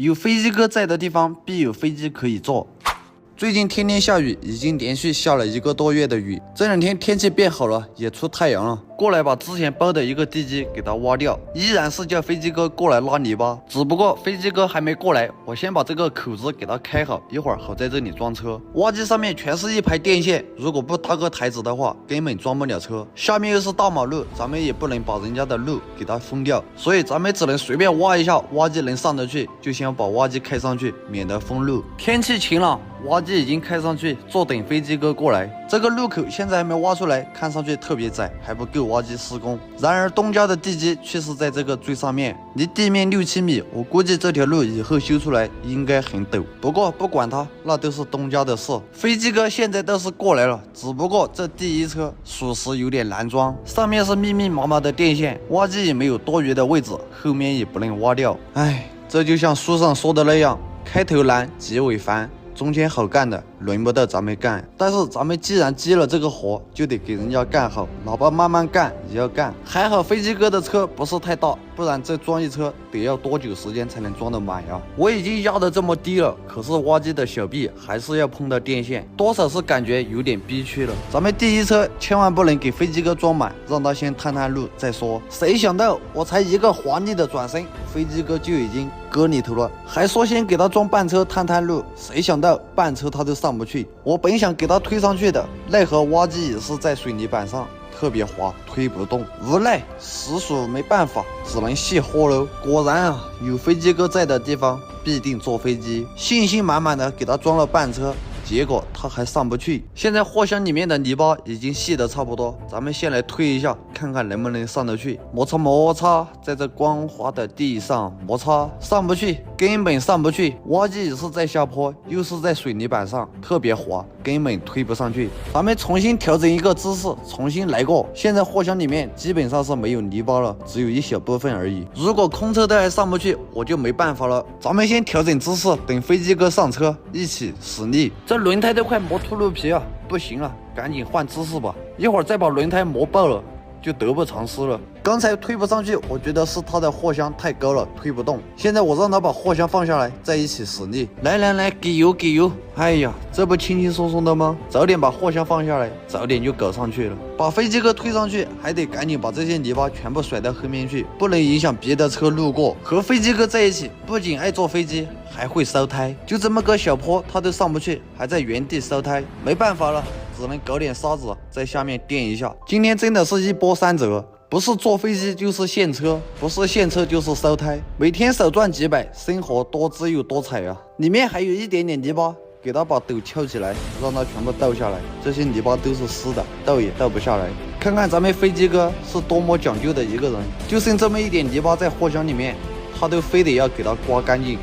有飞机哥在的地方，必有飞机可以坐。最近天天下雨，已经连续下了1个多月的雨。这2天天气变好了，也出太阳了。过来把之前包的一个地基给它挖掉，依然是叫飞机哥过来拉泥巴。只不过飞机哥还没过来，我先把这个口子给它开好，一会儿好在这里装车。挖机上面全是一排电线，如果不搭个台子的话，根本装不了车。下面又是大马路，咱们也不能把人家的路给它封掉，所以咱们只能随便挖一下，挖机能上得去就先把挖机开上去，免得封路。天气晴朗，挖机已经开上去，坐等飞机哥过来。这个路口现在还没挖出来，看上去特别窄，还不够挖机施工。然而东家的地基却是在这个最上面，离地面6-7米，我估计这条路以后修出来应该很陡。不过不管它，那都是东家的事。飞机哥现在倒是过来了，只不过这第一车属实有点难装，上面是密密麻麻的电线，挖机也没有多余的位置，后面也不能挖掉。唉，这就像书上说的那样，开头难，结尾烦。中间好干的轮不到咱们干，但是咱们既然接了这个活，就得给人家干好，哪怕慢慢干也要干。还好飞机哥的车不是太大，不然这装一车得要多久时间才能装得满呀？我已经压得这么低了，可是挖机的小臂还是要碰到电线，多少是感觉有点逼屈了。咱们第一车千万不能给飞机哥装满，让他先探探路再说。谁想到我才一个华丽的转身，飞机哥就已经搁里头了，还说先给他装半车探探路，谁想到半车他都上不去。我本想给他推上去的，奈何挖机也是在水泥板上，特别滑，推不动，无奈实属没办法，只能卸货喽。果然啊，有飞机哥在的地方必定坐飞机，信心满满的给他装了半车，结果他还上不去。现在货箱里面的泥巴已经细得差不多，咱们先来推一下，看看能不能上得去。摩擦摩擦，在这光滑的地上摩擦，上不去，根本上不去。挖机也是在下坡，又是在水泥板上，特别滑，根本推不上去。咱们重新调整一个姿势，重新来过。现在货箱里面基本上是没有泥巴了，只有一小部分而已。如果空车都还上不去，我就没办法了。咱们先调整姿势，等飞机哥上车一起使力。这轮胎都快磨秃噜皮啊，不行了，赶紧换姿势吧，一会儿再把轮胎磨爆了就得不偿失了。刚才推不上去，我觉得是他的货箱太高了，推不动。现在我让他把货箱放下来，再一起使力。来来来，给油给油！哎呀，这不轻轻松松的吗？早点把货箱放下来，早点就搞上去了。把飞机哥推上去，还得赶紧把这些泥巴全部甩到后面去，不能影响别的车路过。和飞机哥在一起，不仅爱坐飞机，还会烧胎。就这么个小坡，他都上不去，还在原地烧胎，没办法了。只能搞点沙子在下面垫一下。今天真的是一波三折，不是坐飞机就是现车，不是现车就是烧胎。每天少赚几百，生活多姿又多彩啊！里面还有一点点泥巴，给他把斗翘起来，让它全部倒下来。这些泥巴都是湿的，倒也倒不下来。看看咱们飞机哥是多么讲究的一个人，就剩这么一点泥巴在货箱里面，他都非得要给它刮干净。